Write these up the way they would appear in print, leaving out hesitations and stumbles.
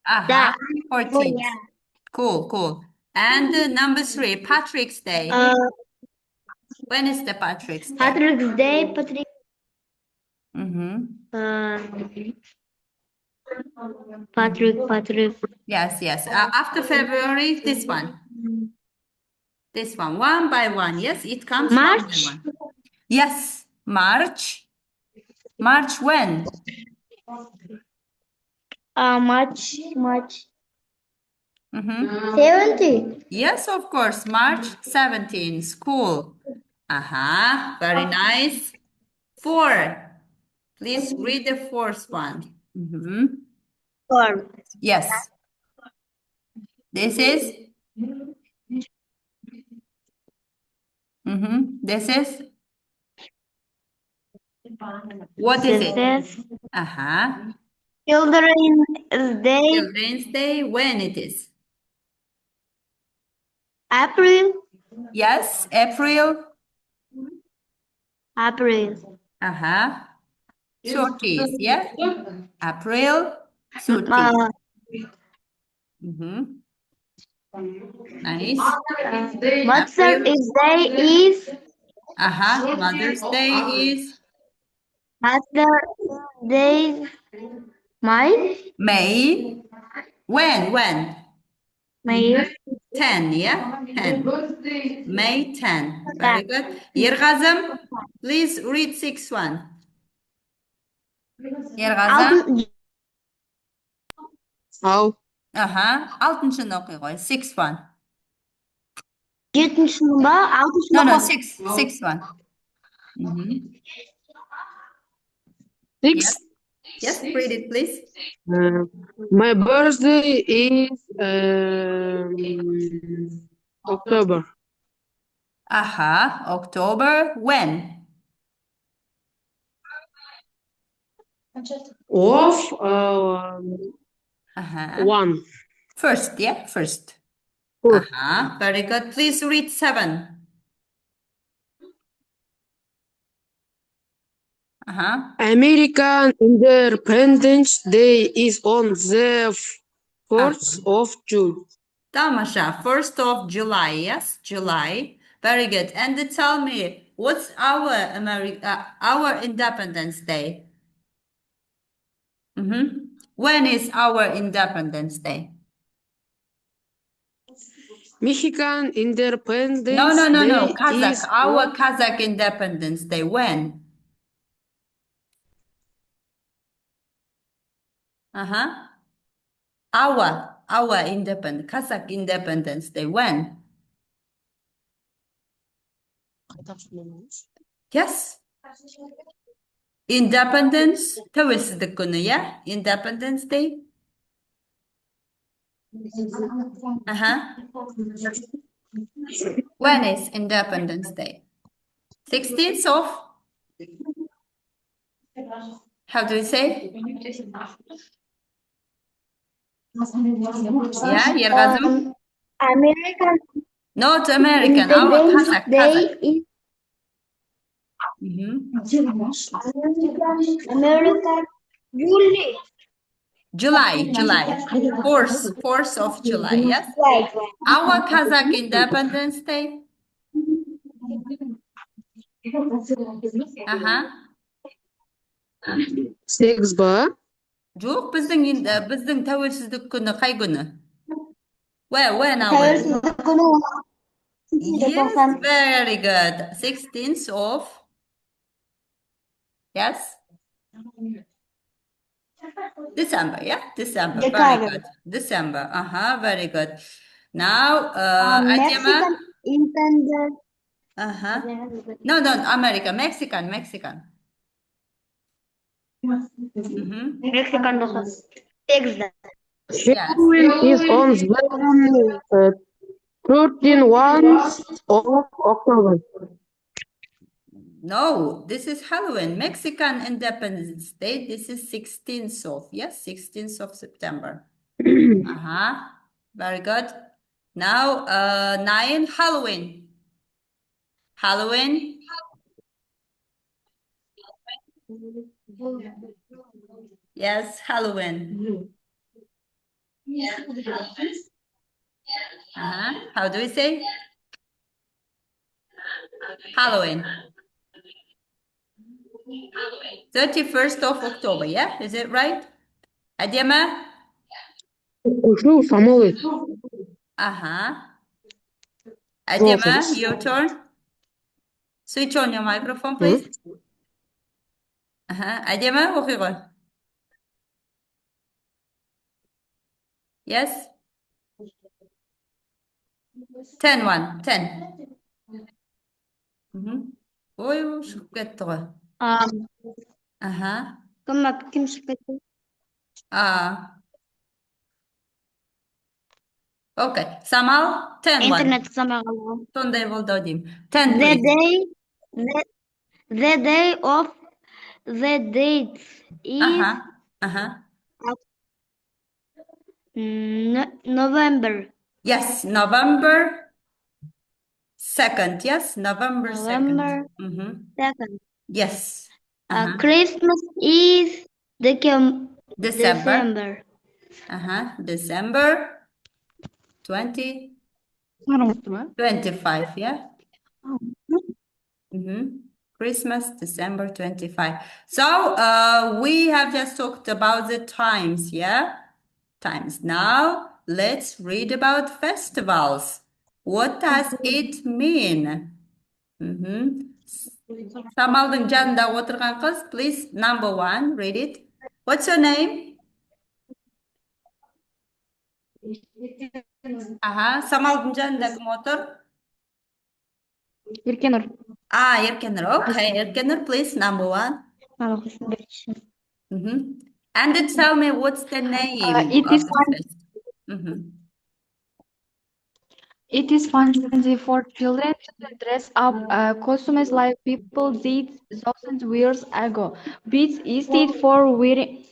Uh-huh. 14th. Cool, cool. And number 3, Patrick's Day. When is the Patrick's Day? Patrick's Day, Patrick. Yes, yes. After February, this one. This one by one. Yes, it comes one by one. Yes, March. March when? March 17th. Yes, of course, March 17th. Cool. Very nice. 4. Please read the fourth one. 4. Yes. This is? This is? What is it? Children's Day. Children's Day. When it is? April. Yes, April. 30th, yeah? April 30th. Nice. Mother's Day is? Mother's Day is? Mother's Day, May. When? May 10, yeah? 10. May 10. Very good. Yergazim, please read 6 one. Yergazim. How? 6-шыны оқи қой. 6 one. 7-шыны ба? 6-шыны No, 6 one. 6? Yes, read it, please. My birthday is October. October when? Of 1. First, yeah, first. Very good. Please read 7. American Independence Day is on the 4th of June. Tamasha, 1st of July, yes? July. Very good. And tell me, what's our Independence Day? When is our Independence Day? Michigan Independence Day. No. Kazakh. Our Kazakh Independence Day. When? Our Kazakh Independence Day. When? Yes. Independence. Tavsizlik kuni, yeah? Independence Day. When is Independence Day? 16th of? How do we say? Yeah, Yergazim? American. Not American. Our Kazakh. Is American July. 4th of July, yes? Our Kazakh Independence Day. 6 ба? Жоқ, біздің тәуелсіздік күні қай күні? When our? Тәуелсіздік күні. Yes, very good. 16th of? Yes? December, yeah? December. Very good. December. Very good. Now, Mexican Independence. No, America. Mexican. Mexican Texas. Halloween is on the 13th of October. No, this is Halloween. Mexican Independence Day. This is 16th of, yes, 16th of September. Very good. Now, 9, Halloween. Halloween. Yes, Halloween. How do we say? Halloween. 31st of October, yeah? Is it right? Adema? Koşu самолет. Adema, your turn. Switch on your microphone, please. Adema, оқи ғой. Yes? 10 1, 10. Ой, шығып кетті ғой. Кім шығып кетті? Okay. Самал, 10 1. Интернет қызамай қалды. Сондай болды ау деймін. 10 please. The day of the date is November. Yes, November 2nd. Yes, November 2nd. November 2nd. Yes. Christmas is December. December. December 25, yeah? Christmas, December 25. So, we have just talked about the times, yeah? Times. Now, let's read about festivals. What does it mean? Самалдың жанында отырған қыз, please, number 1, read it. What's your name? Самалдың жанында кім отыр? Еркенұр. Еркенұр. Okay, Еркенұр, please, number 1. And then tell me what's the name of the festival. It is fun for children to dress up costumes like people did thousands of years ago. Beats instead for wearing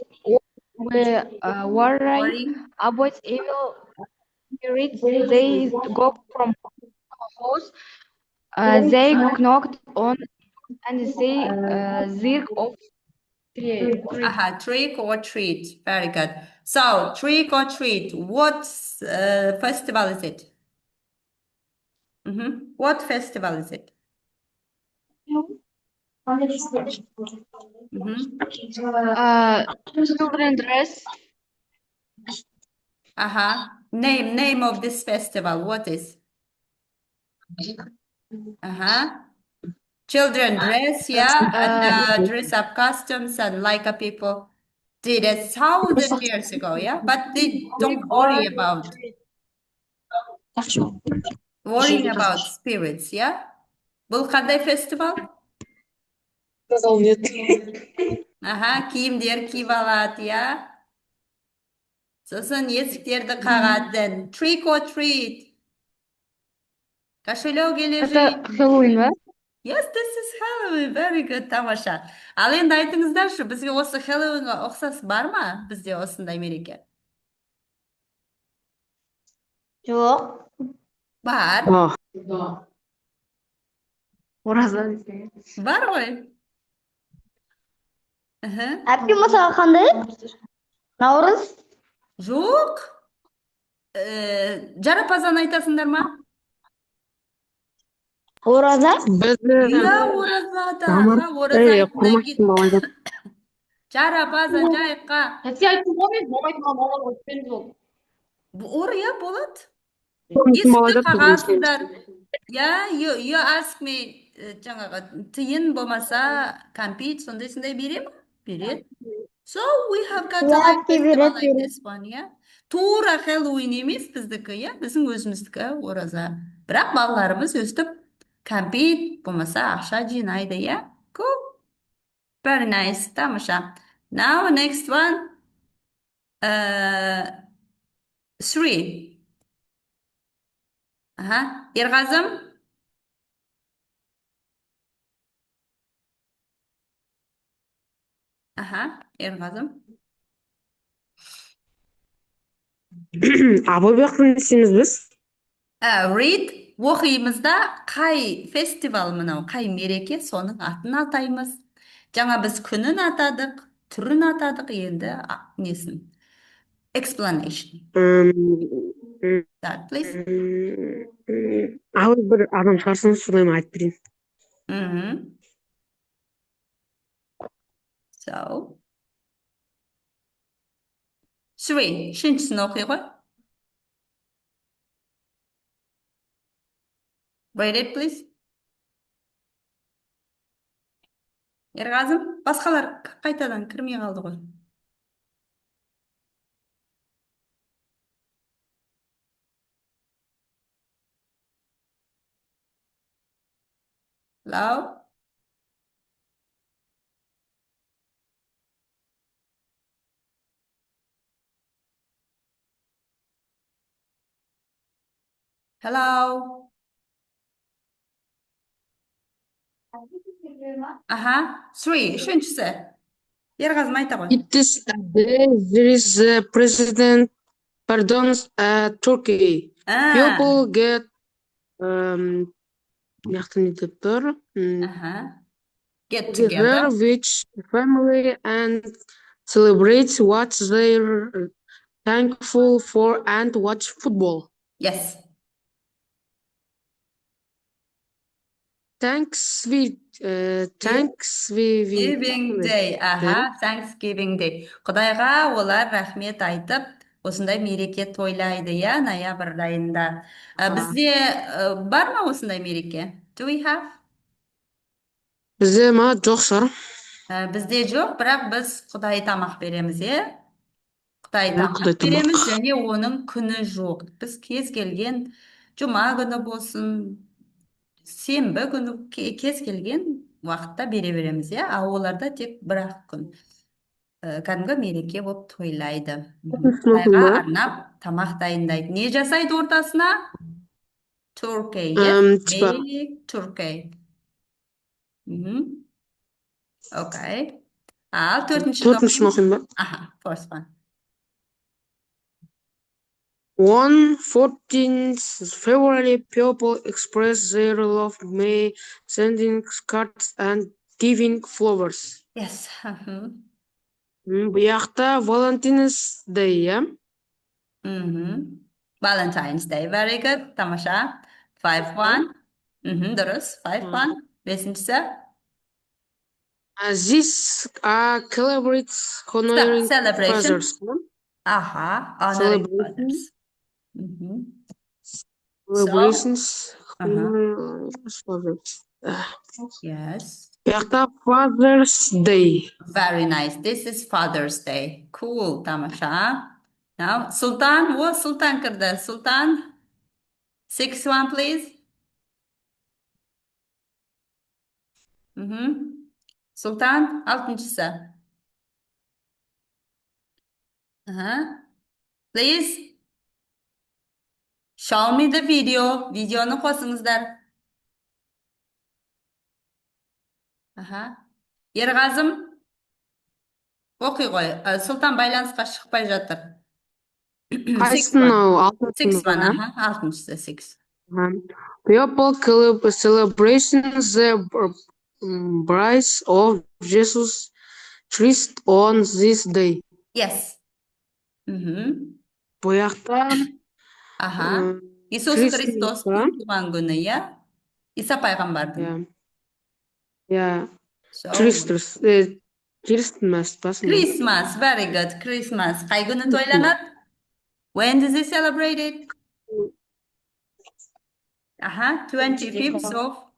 avoid evil spirits. They go from house. They knocked on and say zirk of tree. Trick or treat. Very good. So, trick or treat. What festival is it? What festival is it? Children dress. Name of this festival. What is? Children dress, yeah, and dress up costumes and like a people did it 1,000 years ago, yeah. But they don't worry about worrying about spirits, yeah. Бұл қандай фестивал? Киімдер киіп алады, иә. Сосын есіктерді қағады. Trick or treat. Кошелек или Это Хэллоуин, ба? Yes, this is Halloween. Very good, тамаша. Ал енді айтыңыздаршы, бізге осы Хэллоуинға ұқсас бар ма? Бізде осындай мереке? Жоқ. Бар. Ораза десең. Бар ғой. Әпке мысалға қандай? Наурыз? Жоқ. Жарапазан айтасыңдар ма? Ораза? Иә, ораза. Жарапазан жайыққа. Иә, болады. Есікті қағасыңдар. You ask me, жаңағы тиын болмаса, кәмпит, сондай бере ма? Береді. So we have got a festival like this one, yeah? Тура Хэллоуин емес біздікі, yeah? Біздің өзіміздікі ораза. Бірақ балаларымыз өстіп кәмпит болмаса ақша жинайды, yeah? Cool. Very nice, тамаша. Now next one. 3. Ерғазым. Ерғазым. Абылбектің десеміз біз? Read оқимызда қай фестивал мынау, қай мереке, соның атын атаймыз. Жаңа біз күнін атадық, түрін атадық енді несін. Explanation. Start, please. Ал бір адам шығарсаңыз содан айтып берейін. So. 3. Үшіншісін оқи ғой. Read it, please. Ерғазым, басқалар қайтадан кірмей қалды ғой. Hello? Hello? Aha, 3. Үшіншісі. Ерғазым айта ғой. It is a day there is a president pardons Turkey. People get яқты не деп тұр? Get Together together. with family and celebrate what they're thankful for and watch football. Yes. Thanksgiving Day. Aha, Thanksgiving Day. Құдайға олар рахмет айтып, осындай мереке тойлайды, я, ноябрь айында. Бізде бар ма осындай мереке? Do we have? Бізде ма жоқ шығар. Бізде жоқ, бірақ біз Құдай тамақ береміз, е? Құдай Құдай тамақ тамақ. береміз, және оның күні жоқ. Біз кез келген жұма күні болсын, сенбі күні, кез келген уақытта бере береміз, е? А оларда тек бір-ақ күн. Кәдімгі мереке болып тойлайды. Құдайға арнап тамақ дайындайды. Не жасайды ортасына? Turkey, yes? Big Turkey. Okay. Ал төртіншісін оқимын ба? Аха, first one. On 14th February, people express their love by sending cards and giving flowers. Yes. Бұяқта Valentine's Day, yeah? Valentine's Day. Very good. Тамаша. 5-1. Дұрыс. 5-1. Бесіншісі. This celebrates honoring Celebration. fathers. Aha. Honoring fathers. Celebrations honoring fathers. Yes. Бұяқта Father's Day. Very nice. This is Father's Day. Cool, Tamasha. Now, Sultan. What Sultan kırdı? Sultan. 6-1, please. Sultan. Altıncısı. Please. Show me the video. Videonu қосыңыздар. Ерғазым. Оқи ғой. Сұлтан байланысқа шықпай жатыр. Қайсысын ол? 6-1, алтыншысы 6. People celebrating the birth of Jesus Christ on this day. Yes. Бұяқта Иисус Христостың туған күні, я? Иса пайғамбардың. Christmas, very good. Christmas. Қай күні тойланады? When is it celebrated? 25th of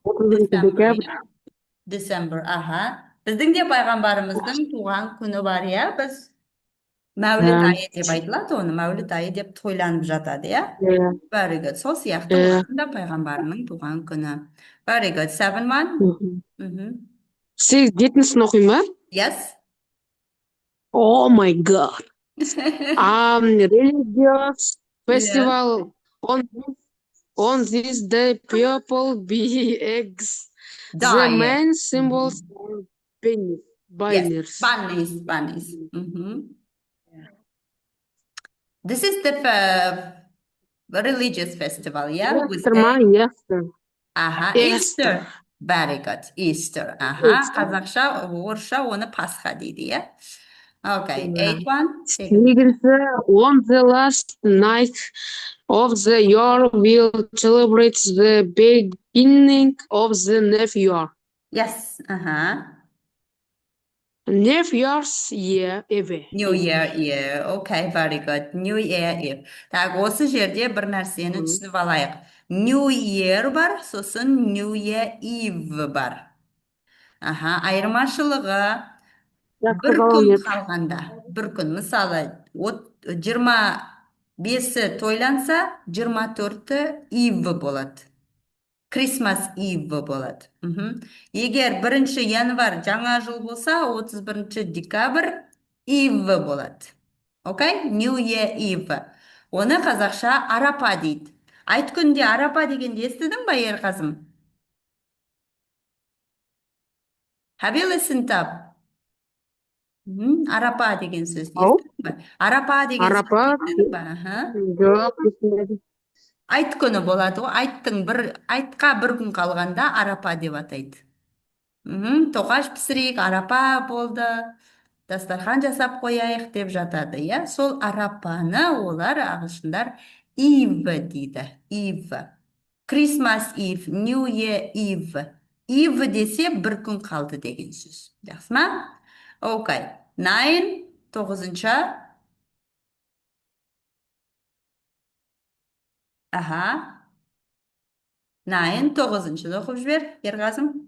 December. Біздің де пайғамбарымыздың туған күні бар, я? Біз Мәуліт айы деп айтылады, оны Мәуліт айы деп тойланып жатады, я? Very good. Сол сияқты олардың да пайғамбарының туған күні. Very good. 7-1. Жетіншісін оқимын ба? Yes. Oh my God. Religious festival. On this day, people buy eggs. The main symbols are bunnies. Yes, bunnies. This is the religious festival, yeah? Easter. Easter. Very good. Easter. Aha. Қазақша, орысша оны Пасха дейді, иә? Okay. Eighth one. Take it. Сегізі, on the last night of the year, we'll celebrate the beginning of the new year. Yes. New Year's Eve. New Year Eve. Okay, very good. New Year Eve. Так, осы жерде бір нәрсені түсініп алайық. New Year бар, сосын New Year Eve бар. Айырмашылығы бір күн қалғанда, бір күн, мысалы, 25-і тойланса, 24-і Eve болады. Christmas Eve болады. Егер 1 январь жаңа жыл болса, 31 декабрь Eve болады. Окей? New Year Eve. Оны қазақша арапа дейді. Айт күнде арапа дегенде естідің ба, Ерқазым? Have you listened up? Арапа деген сөз естідің ба? Арапа деген сөз естідің ба? Жоқ. Айт күні болады ғой. Айтқа бір күн қалғанда арапа деп атайды. Тоқаш пісірейік, арапа болды. Дастархан жасап қояйық деп жатады, иә? Сол арапаны олар ағылшындар Eve дейді. Eve. Christmas Eve, New Year Eve. Eve десе бір күн қалды деген сөз. Жақсы ма? Окей. 9, 9-шы. Аха. 9, 9-шы оқып жібер, Ерғазым.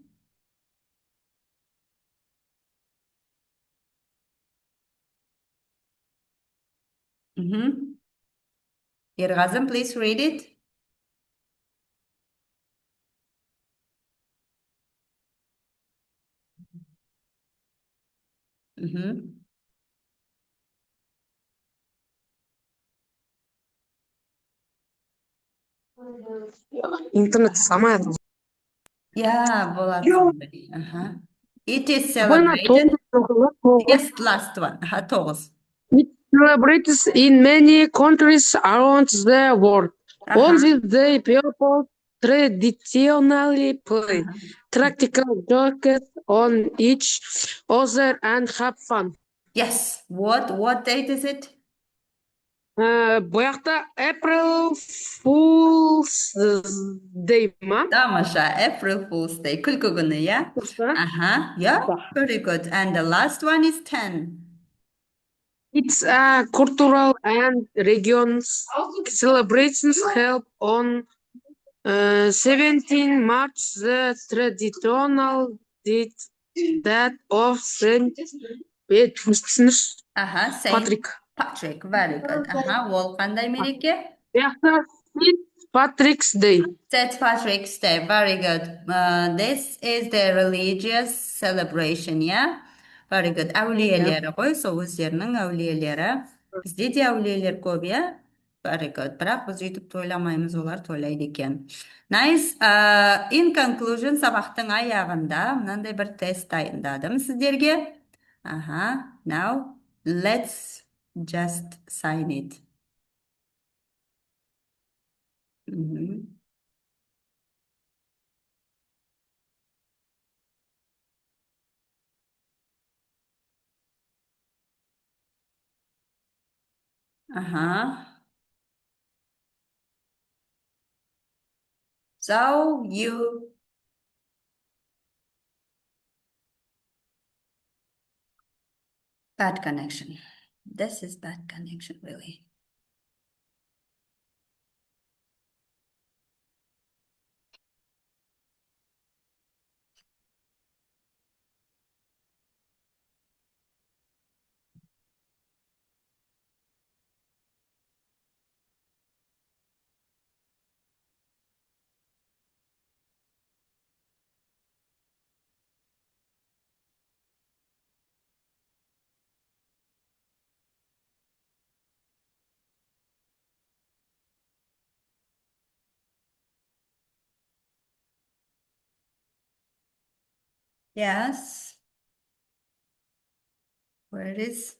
Ерғазым, please read it. Интернет самая. Yeah, болады сондай. It is celebrated. Yes, last one. 9. It celebrates in many countries around the world. On this day, people traditionally play practical jokes on each other and have fun. Yes. What date is it? Бұяқта April Fool's Day ма? Тамаша, April Fool's Day. Күлкі күні, yeah? Yeah, very good. And the last one is 10. It's a cultural and regions celebrations held on 17 March, the traditional date that of Saint Saint Patrick. Very good. Ол қандай мереке? Saint Patrick's Day. Saint Patrick's Day. Very good. This is the religious celebration, yeah? Very good. Әулиелері ғой, сол өздерінің әулиелері. Бізде де әулиелер көп, иә? Very good. Бірақ біз өйтіп тойламаймыз, олар тойлайды екен. Nice. In conclusion, сабақтың аяғында мынандай бір тест дайындадым сіздерге. Now, let's just sign it. So bad connection. This is bad connection, really. Yes. Where it is?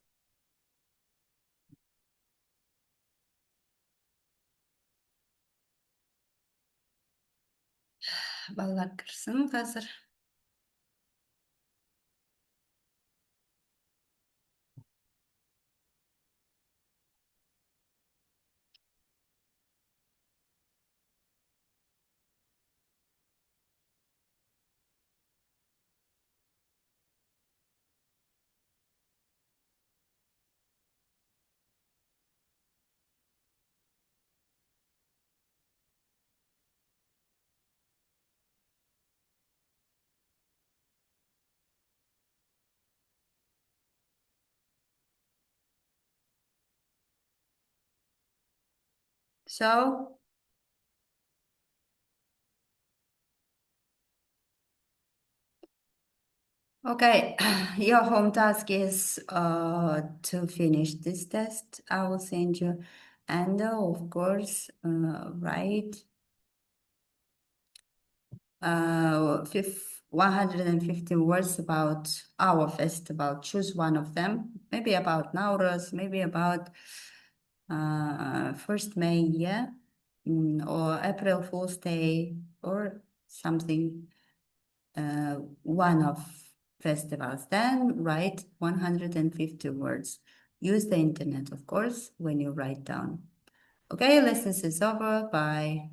Балалар кірсін қазір. So, okay, your home task is to finish this test. I will send you, and of course, write 150 words about our festival. Choose one of them, maybe about Nowruz, maybe about 1st May, yeah, or April Fool's Day, or something, one of festivals. Then write 150 words. Use the internet, of course, when you write down. Okay, lesson is over. Bye.